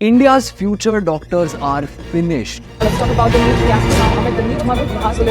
India's future doctors are finished. Let's talk about the NEET scam now. The NEET model as well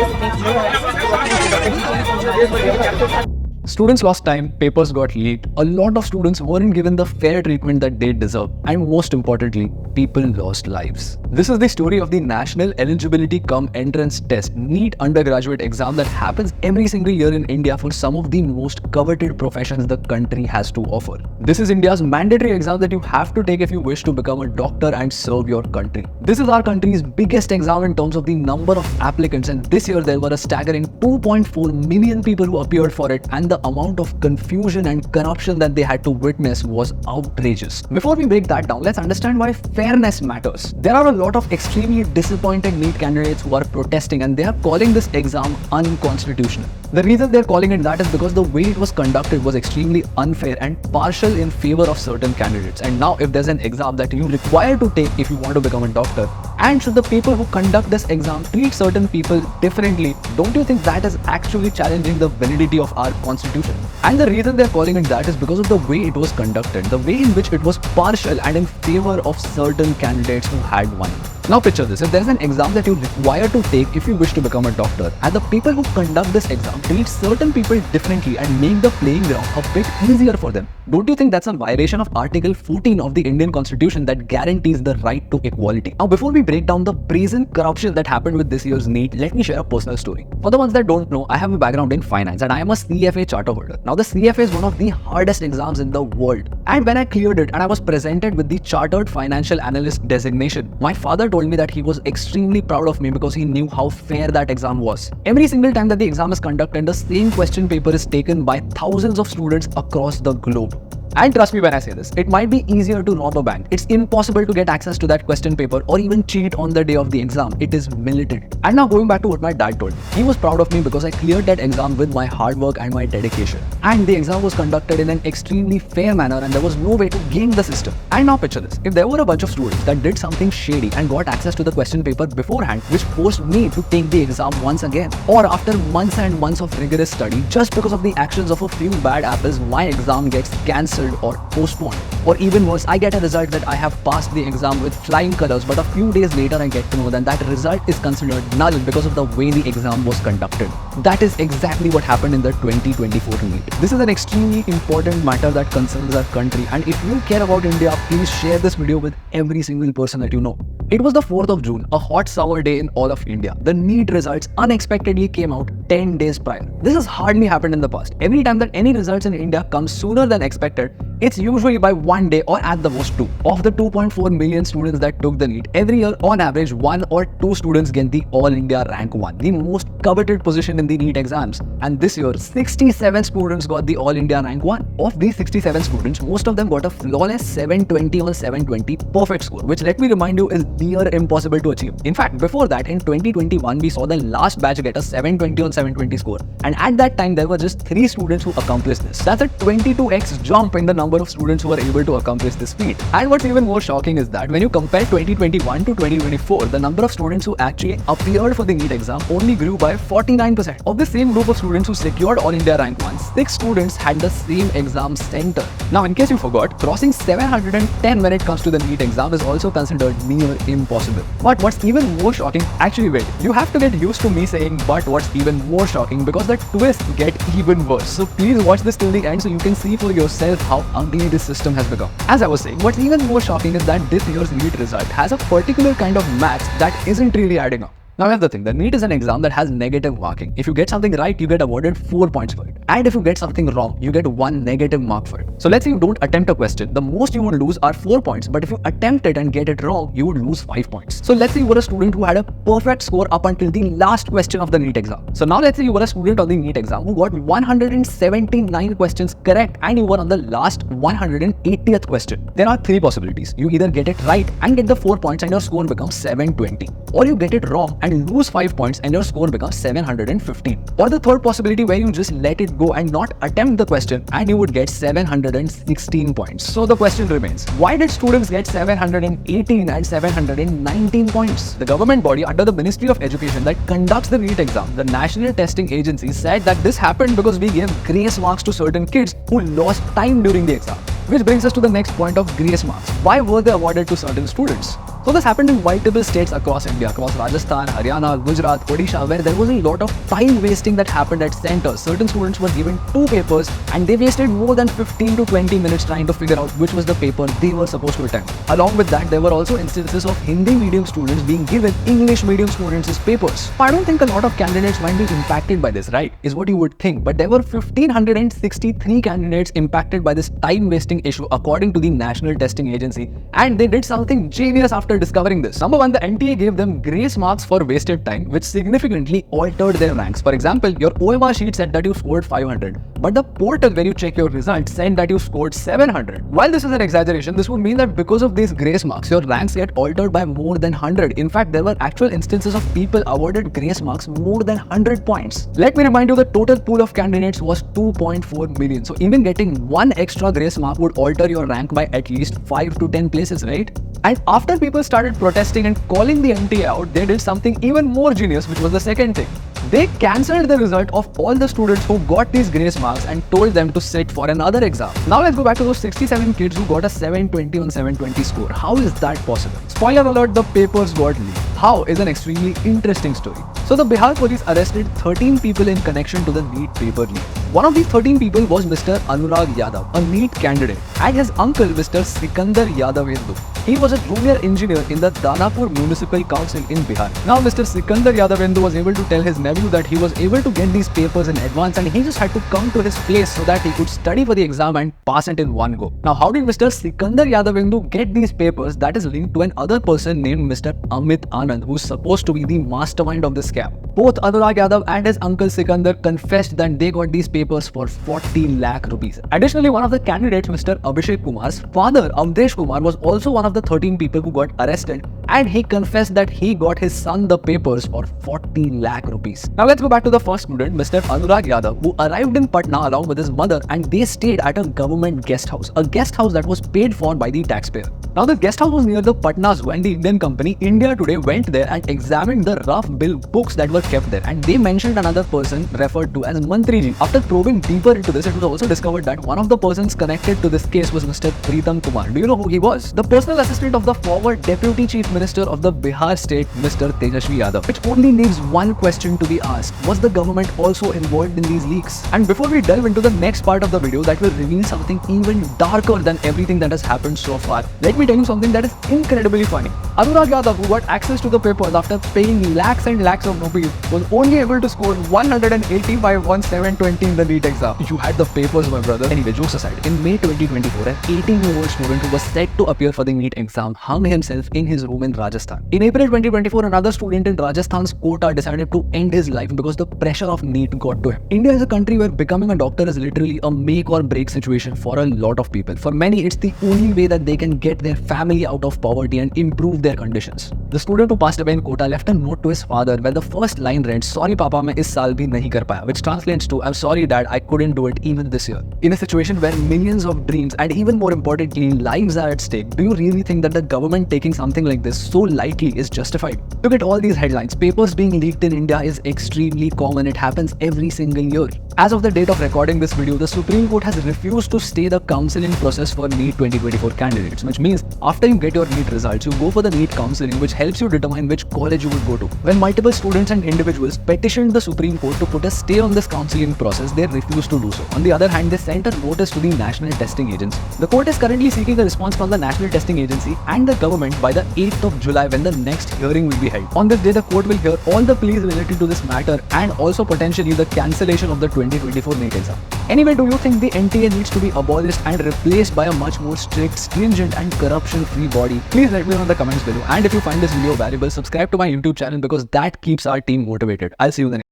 as Students lost time, papers got leaked, a lot of students weren't given the fair treatment that they deserve, and most importantly, people lost lives. This is the story of the National Eligibility cum Entrance Test, NEET undergraduate exam that happens every single year in India for some of the most coveted professions the country has to offer. This is India's mandatory exam that you have to take if you wish to become a doctor and serve your country. This is our country's biggest exam in terms of the number of applicants, and this year there were a staggering 2.4 million people who appeared for it, and the amount of confusion and corruption that they had to witness was outrageous. Before we break that down, let's understand why fairness matters. There are a lot of extremely disappointed NEET candidates who are protesting, and they are calling this exam unconstitutional. The reason they're calling it that is because the way it was conducted was extremely unfair and partial in favor of certain candidates. And now if there's an exam that you require to take if you want to become a doctor, and should the people who conduct this exam treat certain people differently, don't you think that is actually challenging the validity of our constitution? And the reason they're calling it that is because of the way it was conducted, the way in which it was partial and in favor of certain candidates who had won. Now picture this, if there's an exam that you require to take if you wish to become a doctor, and the people who conduct this exam treat certain people differently and make the playing ground a bit easier for them, don't you think that's a violation of Article 14 of the Indian Constitution that guarantees the right to equality? Now before we break down the brazen corruption that happened with this year's NEET, let me share a personal story. For the ones that don't know, I have a background in finance and I am a CFA charter holder. Now the CFA is one of the hardest exams in the world, and when I cleared it and I was presented with the Chartered Financial Analyst designation, my father told me that he was extremely proud of me because he knew how fair that exam was. Every single time that the exam is conducted, the same question paper is taken by thousands of students across the globe. And trust me when I say this, it might be easier to rob a bank. It's impossible to get access to that question paper or even cheat on the day of the exam. It is militant. And now going back to what my dad told me, he was proud of me because I cleared that exam with my hard work and my dedication. And the exam was conducted in an extremely fair manner and there was no way to game the system. And now picture this, if there were a bunch of students that did something shady and got access to the question paper beforehand, which forced me to take the exam once again, or after months and months of rigorous study, just because of the actions of a few bad apples, my exam gets cancelled or postponed. Or even worse, I get a result that I have passed the exam with flying colors, but a few days later I get to know that that result is considered null because of the way the exam was conducted. That is exactly what happened in the 2024 NEET. This is an extremely important matter that concerns our country, and if you care about India, please share this video with every single person that you know. It was the 4th of June, a hot summer day in all of India. The NEET results unexpectedly came out 10 days prior. This has hardly happened in the past. Every time that any results in India come sooner than expected, it's usually by one day or at the most two. Of the 2.4 million students that took the NEET, every year on average 1 or 2 students get the All India Rank 1, the most coveted position in the NEET exams. And this year, 67 students got the All India Rank 1. Of these 67 students, most of them got a flawless 720 on 720 perfect score, which let me remind you is near impossible to achieve. In fact, before that, in 2021, we saw the last batch get a 720 on 720 score. And at that time, there were just 3 students who accomplished this. That's a 22x jump in the number of students who were able to accomplish this feat. And what's even more shocking is that when you compare 2021 to 2024, the number of students who actually appeared for the NEET exam only grew by 49%. Of the same group of students who secured All India Rank 1, 6 students had the same exam center. Now, in case you forgot, crossing 710 when it comes to the NEET exam is also considered near impossible. But what's even more shocking, actually wait, you have to get used to me saying but what's even more shocking because the twists get even worse. So please watch this till the end so you can see for yourself how ugly this system has become. As I was saying, what's even more shocking is that this year's NEET result has a particular kind of maths that isn't really adding up. Now here's the thing, the NEET is an exam that has negative marking. If you get something right, you get awarded 4 points for it. And if you get something wrong, you get 1 negative mark for it. So let's say you don't attempt a question, the most you would lose are 4 points, but if you attempt it and get it wrong, you would lose 5 points. So let's say you were a student who had a perfect score up until the last question of the NEET exam. So now let's say you were a student on the NEET exam who got 179 questions correct and you were on the last 180th question. There are 3 possibilities. You either get it right and get the 4 points and your score becomes 720, or you get it wrong and lose 5 points and your score becomes 715. Or the third possibility where you just let it go and not attempt the question and you would get 716 points. So the question remains, why did students get 718 and 719 points? The government body under the Ministry of Education that conducts the NEET exam, the National Testing Agency, said that this happened because we gave grace marks to certain kids who lost time during the exam. Which brings us to the next point of grace marks. Why were they awarded to certain students? So this happened in multiple states across India, across Rajasthan, Haryana, Gujarat, Odisha, where there was a lot of time wasting that happened at centers. Certain students were given 2 papers and they wasted more than 15 to 20 minutes trying to figure out which was the paper they were supposed to attempt. Along with that, there were also instances of Hindi medium students being given English medium students' papers. I don't think a lot of candidates might be impacted by this, right? Is what you would think. But there were 1,563 candidates impacted by this time wasting issue according to the National Testing Agency, and they did something genius after discovering this. Number one, the NTA gave them grace marks for wasted time, which significantly altered their ranks. For example, your OMR sheet said that you scored 500, but the portal where you check your results said that you scored 700. While this is an exaggeration, this would mean that because of these grace marks, your ranks get altered by more than 100. In fact, there were actual instances of people awarded grace marks more than 100 points. Let me remind you, the total pool of candidates was 2.4 million. So even getting one extra grace mark would alter your rank by at least 5 to 10 places, right? And after people started protesting and calling the NTA out, they did something even more genius, which was the second thing. They cancelled the result of all the students who got these grace marks and told them to sit for another exam. Now let's go back to those 67 kids who got a 720 on 720 score. How is that possible? Spoiler alert, the papers got leaked. How is an extremely interesting story. So the Bihar police arrested 13 people in connection to the NEET paper leak. One of these 13 people was Mr. Anurag Yadav, a NEET candidate, and his uncle Mr. Sikandar Yadavendu. He was a junior engineer in the Danapur Municipal Council in Bihar. Now Mr. Sikandar Yadavendu was able to tell his nephew that he was able to get these papers in advance and he just had to come to his place so that he could study for the exam and pass it in one go. Now how did Mr. Sikandar Yadavendu get these papers? That is linked to another person named Mr. Amit Anand, who is supposed to be the mastermind of the scam. Both Anurag Yadav and his uncle Sikandar confessed that they got these papers for 40 lakh rupees. Additionally, one of the candidates, Mr. Abhishek Kumar's father, Amdesh Kumar, was also one of the 13 people who got arrested, and he confessed that he got his son the papers for 40 lakh rupees. Now let's go back to the first student, Mr. Anurag Yadav, who arrived in Patna along with his mother, and they stayed at a government guest house that was paid for by the taxpayer. Now the guest house was near the Patna Zoo, and the Indian company India Today went there and examined the rough bill books that were kept there, and they mentioned another person referred to as Mantriji. After probing deeper into this, it was also discovered that one of the persons connected to this case was Mr. Pritam Kumar. Do you know who he was? The personal assistant of the former Deputy Chief Minister of the Bihar state, Mr. Tejashwi Yadav. Which only leaves one question to be asked: was the government also involved in these leaks? And before we delve into the next part of the video that will reveal something even darker than everything that has happened so far, let me tell you something that is incredibly funny. Anurag Yadav, who got access to the papers after paying lakhs and lakhs of rupees, was only able to score 185 on 720 in the NEET exam. You had the papers, my brother. Anyway, jokes aside, in May 2024, an 18-year-old student who was set to appear for the NEET exam hung himself in his room in Rajasthan. In April 2024, another student in Rajasthan's quota decided to end his life because the pressure of NEET got to him. India is a country where becoming a doctor is literally a make or break situation for a lot of people. For many, it's the only way that they can get their family out of poverty and improve their conditions. The student who passed away in quota left a note to his father where the first line read, "Sorry Papa, मैं इस साल भी नहीं कर पाया," which translates to, "I'm sorry Dad, I couldn't do it even this year." In a situation where millions of dreams and even more importantly lives are at stake, do you really think that the government taking something like this so lightly is justified? Look at all these headlines. Papers being leaked in India is extremely common. It happens every single year. As of the date of recording this video, the Supreme Court has refused to stay the counselling process for NEET 2024 candidates, which means after you get your NEET results, you go for the NEET counselling, which helps you determine which college you would go to. When multiple students and individuals petitioned the Supreme Court to put a stay on this counselling process, they refused to do so. On the other hand, they sent a notice to the National Testing Agency. The court is currently seeking a response from the National Testing Agency and the government by the 8th of July when the next hearing will be held. On this day, the court will hear all the pleas related to this matter and also potentially the cancellation of the 2024 NEET exam. Anyway, do you think the NTA needs to be abolished and replaced by a much more strict, stringent and corruption-free body? Please let me know in the comments below. And if you find this video valuable, subscribe to my YouTube channel because that keeps our team motivated. I'll see you then.